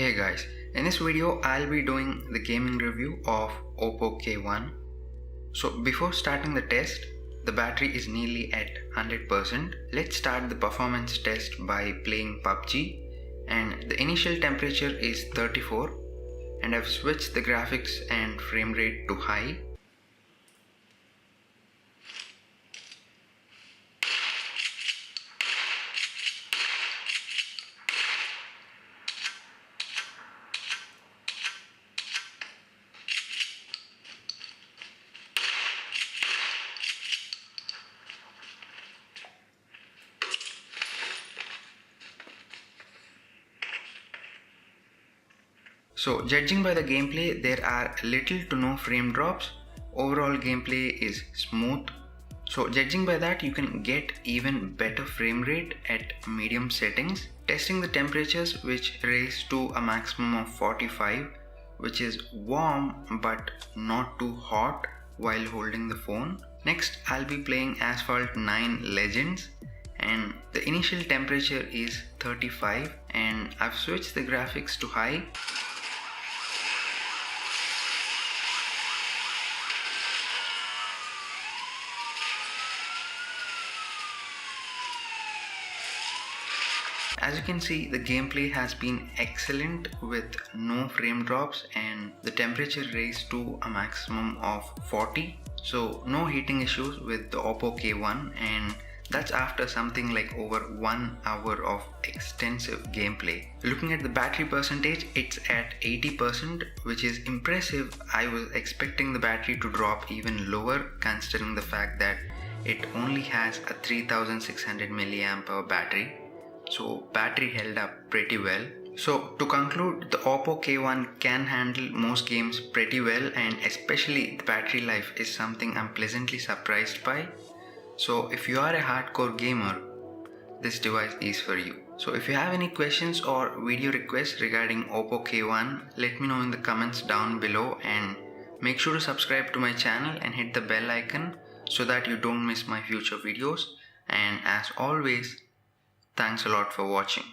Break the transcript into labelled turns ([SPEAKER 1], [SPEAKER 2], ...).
[SPEAKER 1] Hey guys, in this video I'll be doing the gaming review of Oppo K1. So before starting the test, the battery is nearly at 100%. Let's start the performance test by playing PUBG, and the initial temperature is 34 and I've switched the graphics and frame rate to high. So judging by the gameplay, there are little to no frame drops. Overall gameplay is smooth. So judging by that, you can get even better frame rate at medium settings. Testing the temperatures, which raise to a maximum of 45, which is warm but not too hot while holding the phone. Next, I'll be playing Asphalt 9 Legends, and the initial temperature is 35 and I've switched the graphics to high. As you can see, the gameplay has been excellent with no frame drops and the temperature raised to a maximum of 40. So no heating issues with the Oppo K1, and that's after something like over 1 hour of extensive gameplay. Looking at the battery percentage, it's at 80%, which is impressive. I was expecting the battery to drop even lower considering the fact that it only has a 3600 mAh battery. So battery held up pretty well. So to conclude, the Oppo K1 can handle most games pretty well, and especially the battery life is something I'm pleasantly surprised by. So if you are a hardcore gamer, this device is for you. So if you have any questions or video requests regarding Oppo K1, let me know in the comments down below, and make sure to subscribe to my channel and hit the bell icon so that you don't miss my future videos. And as always, thanks a lot for watching.